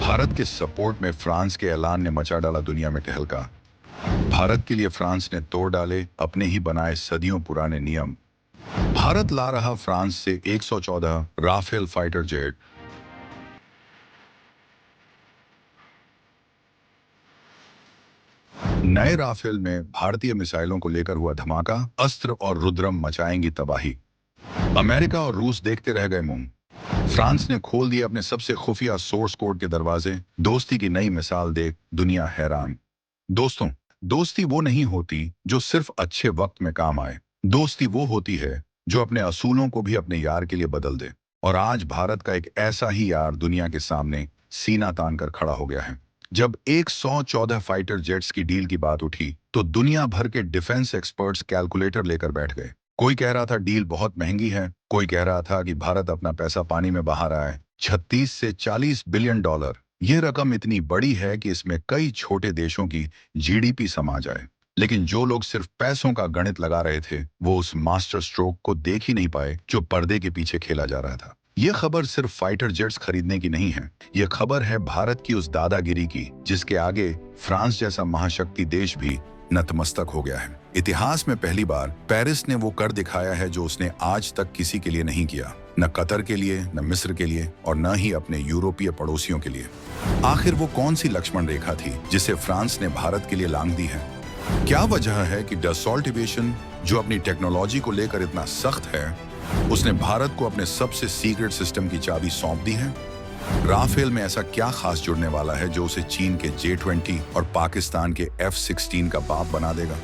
भारत के सपोर्ट में फ्रांस के ऐलान ने मचा डाला दुनिया में तहलका। भारत के लिए फ्रांस ने तोड़ डाले अपने ही बनाए सदियों पुराने नियम। भारत ला रहा फ्रांस से 114 राफेल फाइटर जेट। नए राफेल में भारतीय मिसाइलों को लेकर हुआ धमाका, अस्त्र और रुद्रम मचाएंगी तबाही। अमेरिका और रूस देखते रह गए मुंह। फ्रांस ने खोल दिए अपने सबसे खुफिया सोर्स कोड के दरवाजे। दोस्ती की नई मिसाल देख दुनिया हैरान। दोस्तों, दोस्ती वो नहीं होती जो सिर्फ अच्छे वक्त में काम आए। दोस्ती वो होती है जो अपने असूलों को भी अपने यार के लिए बदल दे। और आज भारत का एक ऐसा ही यार दुनिया के सामने सीना तान कर खड़ा हो गया है। जब 114 फाइटर जेट्स की डील की बात उठी तो दुनिया भर के डिफेंस एक्सपर्ट्स कैलकुलेटर लेकर बैठ गए। कोई कह रहा था डील बहुत महंगी है, कोई कह रहा था कि भारत अपना पैसा पानी में बहा रहा है। 36 से 40 बिलियन डॉलर, ये रकम इतनी बड़ी है कि इसमें कई छोटे देशों की जीडीपी समा जाए। लेकिन जो लोग सिर्फ पैसों का गणित लगा रहे थे, वो उस मास्टर स्ट्रोक को देख ही नहीं पाए जो पर्दे के पीछे खेला जा रहा था। ये खबर सिर्फ फाइटर जेट्स खरीदने की नहीं है, ये खबर है भारत की उस दादागिरी की जिसके आगे फ्रांस जैसा महाशक्ति देश भी नतमस्तक हो गया है। इतिहास में पहली बार पेरिस ने वो कर दिखाया है जो उसने आज तक किसी के लिए नहीं किया, न कतर के लिए, न मिस्र के लिए और न ही अपने यूरोपीय पड़ोसियों के लिए। आखिर वो कौन सी लक्ष्मण रेखा थी जिसे फ्रांस ने भारत के लिए लांघ दी है? क्या वजह है कि डसॉल्ट एविएशन, जो अपनी टेक्नोलॉजी को लेकर इतना सख्त है, उसने भारत को अपने सबसे सीक्रेट सिस्टम की चाबी सौंप दी है? राफेल में ऐसा क्या खास जुड़ने वाला है जो उसे चीन के J-20 और पाकिस्तान के F-16 का बाप बना देगा?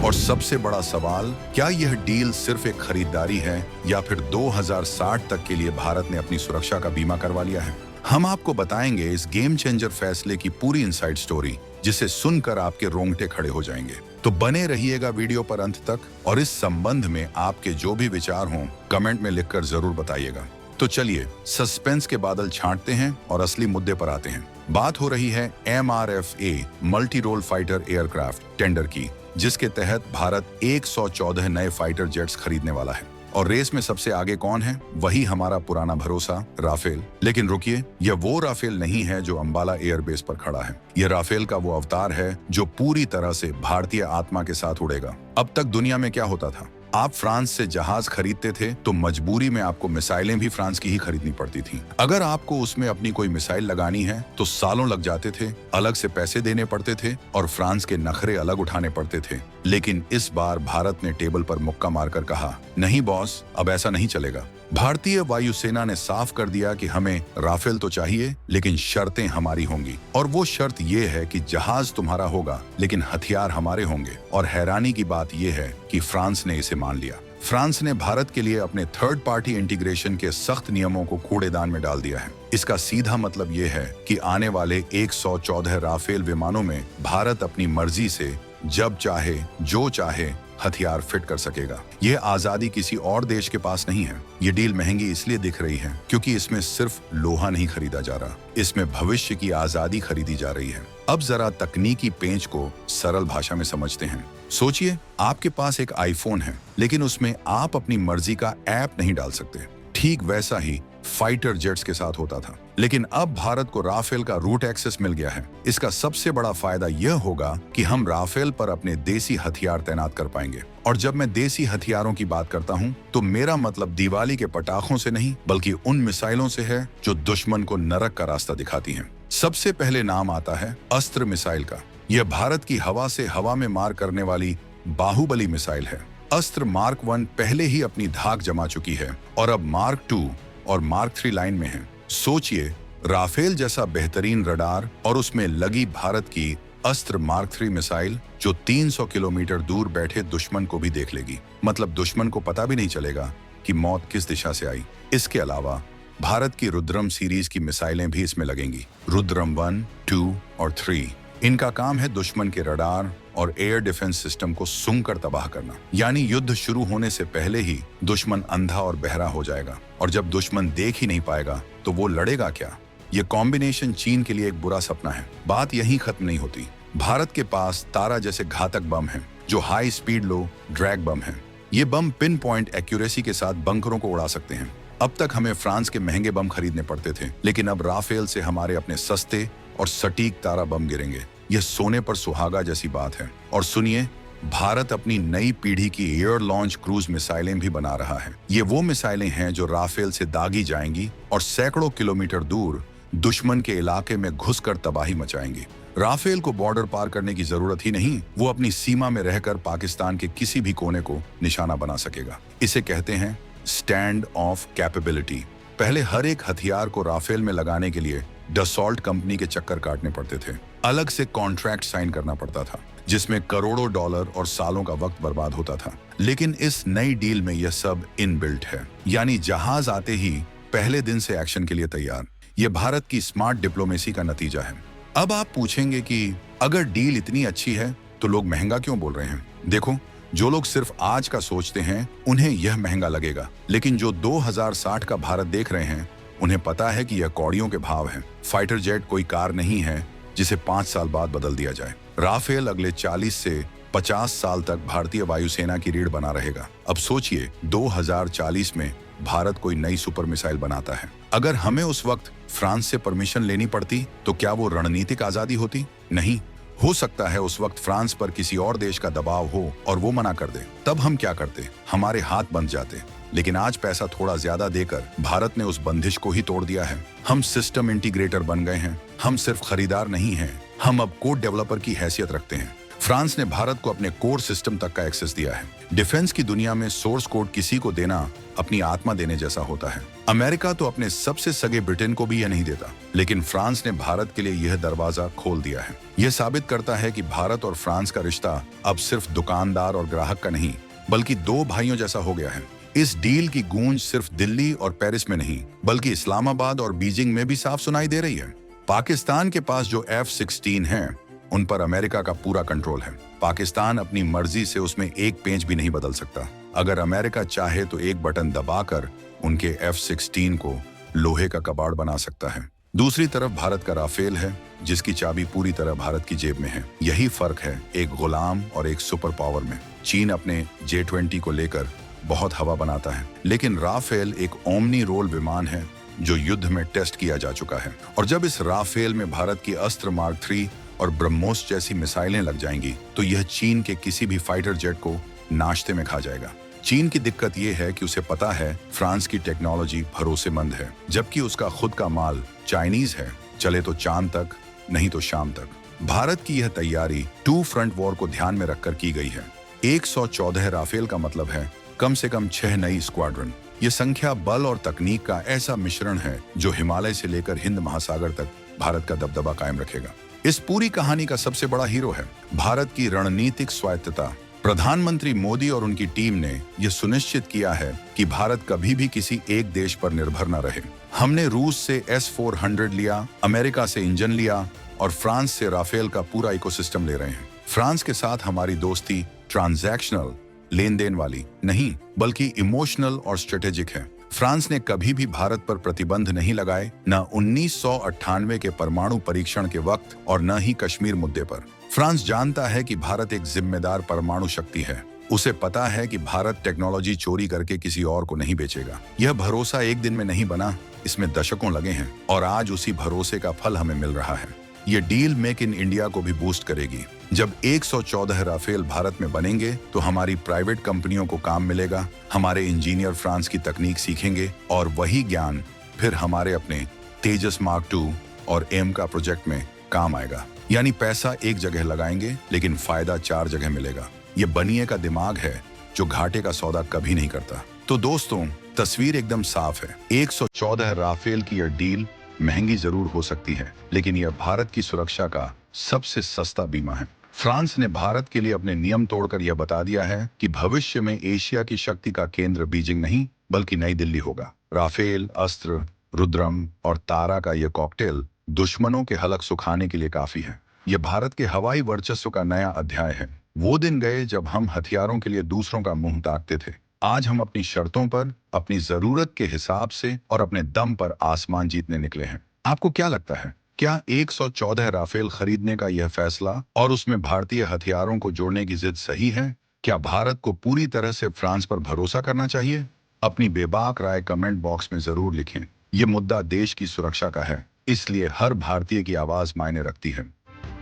और सबसे बड़ा सवाल, क्या यह डील सिर्फ एक खरीदारी है या फिर 2060 तक के लिए भारत ने अपनी सुरक्षा का बीमा करवा लिया है? हम आपको बताएंगे इस गेम चेंजर फैसले की पूरी इनसाइड स्टोरी, जिसे सुनकर आपके रोंगटे खड़े हो जाएंगे। तो बने रहिएगा वीडियो पर अंत तक और इस संबंध में आपके जो भी विचार हों कमेंट में लिखकर जरूर बताइएगा। तो चलिए सस्पेंस के बादल छांटते हैं और असली मुद्दे पर आते हैं। बात हो रही है MRFA multi role fighter aircraft tender की, जिसके तहत भारत 114 नए फाइटर जेट्स खरीदने वाला है। और रेस में सबसे आगे कौन है? वही हमारा पुराना भरोसा राफेल। लेकिन रुकिए, यह वो राफेल नहीं है जो अंबाला एयरबेस पर खड़ा है। यह राफेल का वो अवतार है जो पूरी तरह से भारतीय आत्मा के साथ उड़ेगा। अब तक दुनिया में क्या होता था? आप फ्रांस से जहाज खरीदते थे तो मजबूरी में आपको मिसाइलें भी फ्रांस की ही खरीदनी पड़ती थी। अगर आपको उसमें अपनी कोई मिसाइल लगानी है तो सालों लग जाते थे, अलग से पैसे देने पड़ते थे और फ्रांस के नखरे अलग उठाने पड़ते थे। लेकिन इस बार भारत ने टेबल पर मुक्का मारकर कहा, नहीं बॉस, अब ऐसा नहीं चलेगा। भारतीय वायुसेना ने साफ कर दिया कि हमें राफेल तो चाहिए, लेकिन शर्तें हमारी होंगी। और वो शर्त ये है कि जहाज तुम्हारा होगा लेकिन हथियार हमारे होंगे। और हैरानी की बात यह है कि फ्रांस ने इसे मान लिया। फ्रांस ने भारत के लिए अपने थर्ड पार्टी इंटीग्रेशन के सख्त नियमों को कूड़ेदान में डाल दिया है। इसका सीधा मतलब ये है कि आने वाले 114 राफेल विमानों में भारत अपनी मर्जी से जब चाहे जो चाहे हथियार फिट कर सकेगा। यह आजादी किसी और देश के पास नहीं है। ये डील महंगी इसलिए दिख रही है क्योंकि इसमें सिर्फ लोहा नहीं खरीदा जा रहा, इसमें भविष्य की आजादी खरीदी जा रही है। अब जरा तकनीकी पेंच को सरल भाषा में समझते हैं। सोचिए, आपके पास एक आईफोन है, लेकिन उसमें आप अपनी मर्जी का ऐप नहीं डाल सकते। ठीक वैसा ही फाइटर जेट्स के साथ होता था। लेकिन अब भारत को राफेल का रूट एक्सेस मिल गया है। इसका सबसे बड़ा फायदा यह होगा कि हम राफेल पर अपने देसी हथियार तैनात कर पाएंगे। और जब मैं देसी हथियारों की बात करता हूं, तो मेरा मतलब दिवाली के पटाखों से नहीं, बल्कि उन मिसाइलों से है जो दुश्मन को नरक का रास्ता दिखाती हैं। सबसे पहले नाम आता है अस्त्र मिसाइल का। यह भारत की हवा से हवा में मार करने वाली बाहुबली मिसाइल है। अस्त्र मार्क 1 पहले ही अपनी धाक जमा चुकी है और अब मार्क 2 और मार्क 3 लाइन में है। सोचिए, राफेल जैसा बेहतरीन रडार और उसमें लगी भारत की अस्त्र मार्क 3 मिसाइल जो 300 किलोमीटर दूर बैठे दुश्मन को भी देख लेगी। मतलब दुश्मन को पता भी नहीं चलेगा कि मौत किस दिशा से आई। इसके अलावा भारत की रुद्रम सीरीज की मिसाइलें भी इसमें लगेंगी। रुद्रम 1, 2 और 3। इनका काम है दुश्मन के रडार और एयर डिफेंस सिस्टम को सूंघकर तबाह करना। यानी युद्ध शुरू होने से पहले ही दुश्मन अंधा और बहरा हो जाएगा, और जब दुश्मन देख ही नहीं पाएगा तो वो लड़ेगा क्या? ये कॉम्बिनेशन चीन के लिए एक बुरा सपना है। बात यहीं खत्म नहीं होती। भारत के पास तारा जैसे घातक बम हैं, जो हाई स्पीड लो ड्रैग बम हैं। ये बम पिन पॉइंट एक्यूरेसी के साथ बंकरों को उड़ा सकते हैं। अब तक हमें फ्रांस के महंगे बम खरीदने पड़ते थे, लेकिन अब राफेल से हमारे अपने सस्ते और सटीक तारा बम गिरेंगे। यह सोने पर सुहागा जैसी बात है। और सुनिए, भारत अपनी नई पीढ़ी की एयर लॉन्च क्रूज मिसाइलें भी बना रहा है। ये वो मिसाइलें हैं जो राफेल से दागी जाएंगी और सैकड़ों किलोमीटर दूर दुश्मन के इलाके में घुसकर तबाही मचाएंगी। राफेल को बॉर्डर पार करने की जरूरत ही नहीं, वो अपनी सीमा में रहकर पाकिस्तान के किसी भी कोने को निशाना बना सकेगा। इसे कहते हैं स्टैंड ऑफ कैपेबिलिटी। पहले हर एक हथियार को राफेल में लगाने के लिए डसॉल्ट कंपनी के चक्कर काटने पड़ते थे। अलग से कॉन्ट्रैक्ट साइन करना पड़ता था, जिसमें करोड़ों डॉलर और सालों का वक्त बर्बाद होता था। लेकिन इस नई डील में यह सब इनबिल्ट है, यानी जहाज आते ही पहले दिन से एक्शन के लिए तैयार। यह भारत की स्मार्ट डिप्लोमेसी का नतीजा है। अब आप पूछेंगे कि अगर डील इतनी अच्छी है तो लोग महंगा क्यों बोल रहे हैं? देखो, जो लोग सिर्फ आज का सोचते हैं उन्हें यह महंगा लगेगा, लेकिन जो 2060 का भारत देख रहे हैं उन्हें पता है कि यह कौड़ियों के भाव हैं। फाइटर जेट कोई कार नहीं है जिसे 5 साल बाद बदल दिया जाए। राफेल अगले 40 से 50 साल तक भारतीय वायुसेना की रीढ़ बना रहेगा। अब सोचिए, 2040 में भारत कोई नई सुपर मिसाइल बनाता है। अगर हमें उस वक्त फ्रांस से परमिशन लेनी पड़ती तो क्या वो रणनीतिक आजादी होती? नहीं। हो सकता है उस वक्त फ्रांस पर किसी और देश का दबाव हो और वो मना कर दे। तब हम क्या करते? हमारे हाथ बंध जाते। लेकिन आज पैसा थोड़ा ज्यादा देकर भारत ने उस बंदिश को ही तोड़ दिया है। हम सिस्टम इंटीग्रेटर बन गए हैं। हम सिर्फ खरीदार नहीं हैं, हम अब कोड डेवलपर की हैसियत रखते हैं। फ्रांस ने भारत को अपने कोर सिस्टम तक का एक्सेस दिया है। डिफेंस की दुनिया में सोर्स कोड किसी को देना अपनी आत्मा देने जैसा होता है। अमेरिका तो अपने सबसे सगे ब्रिटेन को भी यह नहीं देता, लेकिन फ्रांस ने भारत के लिए यह दरवाजा खोल दिया है। यह साबित करता है कि भारत और फ्रांस का रिश्ता अब सिर्फ दुकानदार और ग्राहक का नहीं, बल्कि दो भाइयों जैसा हो गया है। इस डील की गूंज सिर्फ दिल्ली और पेरिस में नहीं, बल्कि इस्लामाबाद और बीजिंग में भी साफ सुनाई दे रही है। पाकिस्तान के पास जो F-16 हैं, उन पर अमेरिका का पूरा कंट्रोल है। पाकिस्तान अपनी मर्जी से उसमें एक पेंच भी नहीं बदल सकता। अगर अमेरिका चाहे तो एक बटन दबाकर उनके F-16 को लोहे का कबाड़ बना सकता है। दूसरी तरफ भारत का राफेल है, जिसकी चाबी पूरी तरह भारत की जेब में है। यही फर्क है एक गुलाम और एक सुपर पावर में। चीन अपने J-20 को लेकर बहुत हवा बनाता है, लेकिन राफेल एक ओमनी रोल विमान है जो युद्ध में टेस्ट किया जा चुका है। और जब इस राफेल में भारत की अस्त्र मार्क 3 और ब्रह्मोस जैसी मिसाइलें लग जाएंगी तो यह चीन के किसी भी फाइटर जेट को नाश्ते में खा जाएगा। चीन की दिक्कत यह है कि उसे पता है फ्रांस की टेक्नोलॉजी भरोसेमंद है, जबकि उसका खुद का माल चाइनीज है। चले तो चांद तक, नहीं तो शाम तक। भारत की यह तैयारी 2 फ्रंट वॉर को ध्यान में रखकर की गई है। 114 राफेल का मतलब है कम से कम 6 नई स्क्वाड्रन। ये संख्या बल और तकनीक का ऐसा मिश्रण है जो हिमालय से लेकर हिंद महासागर तक भारत का दबदबा कायम रखेगा। इस पूरी कहानी का सबसे बड़ा हीरो है भारत की रणनीतिक स्वायत्तता। प्रधानमंत्री मोदी और उनकी टीम ने यह सुनिश्चित किया है कि भारत कभी भी किसी एक देश पर निर्भर न रहे। हमने रूस से S-400 लिया, अमेरिका से इंजन लिया और फ्रांस से राफेल का पूरा इकोसिस्टम ले रहे हैं। फ्रांस के साथ हमारी दोस्ती ट्रांजैक्शनल, लेन देन वाली नहीं, बल्कि इमोशनल और स्ट्रेटेजिक है। फ्रांस ने कभी भी भारत पर प्रतिबंध नहीं लगाए, न 1998 के परमाणु परीक्षण के वक्त और न ही कश्मीर मुद्दे पर। फ्रांस जानता है कि भारत एक जिम्मेदार परमाणु शक्ति है। उसे पता है कि भारत टेक्नोलॉजी चोरी करके किसी और को नहीं बेचेगा। यह भरोसा एक दिन में नहीं बना, इसमें दशकों लगे हैं और आज उसी भरोसे का फल हमें मिल रहा है। ये डील मेक इन इंडिया को भी बूस्ट करेगी। जब 114 राफेल भारत में बनेंगे तो हमारी प्राइवेट कंपनियों को काम मिलेगा, हमारे इंजीनियर फ्रांस की तकनीक सीखेंगे और वही ज्ञान फिर हमारे अपने तेजस मार्क 2 और एम का प्रोजेक्ट में काम आएगा। यानी पैसा एक जगह लगाएंगे लेकिन फायदा 4 जगह मिलेगा। ये बनिए का दिमाग है जो घाटे का सौदा कभी नहीं करता। तो दोस्तों, तस्वीर एकदम साफ है। 114 राफेल की यह डील महंगी जरूर हो सकती है, लेकिन यह भारत की सुरक्षा का सबसे सस्ता बीमा है। फ्रांस ने भारत के लिए अपने नियम तोड़कर यह बता दिया है कि भविष्य में एशिया की शक्ति का केंद्र बीजिंग नहीं बल्कि नई दिल्ली होगा। राफेल, अस्त्र, रुद्रम और तारा का यह कॉकटेल दुश्मनों के हलक सुखाने के लिए काफी है। यह भारत के हवाई वर्चस्व का नया अध्याय है। वो दिन गए जब हम हथियारों के लिए दूसरों का मुंह ताकते थे। आज हम अपनी शर्तों पर, अपनी जरूरत के हिसाब से और अपने दम पर आसमान जीतने निकले हैं। आपको क्या लगता है, क्या 114 राफेल खरीदने का यह फैसला और उसमें भारतीय हथियारों को जोड़ने की जिद सही है? क्या भारत को पूरी तरह से फ्रांस पर भरोसा करना चाहिए अपनी बेबाक राय कमेंट बॉक्स में जरूर लिखें। ये मुद्दा देश की सुरक्षा का है, इसलिए हर भारतीय की आवाज मायने रखती है।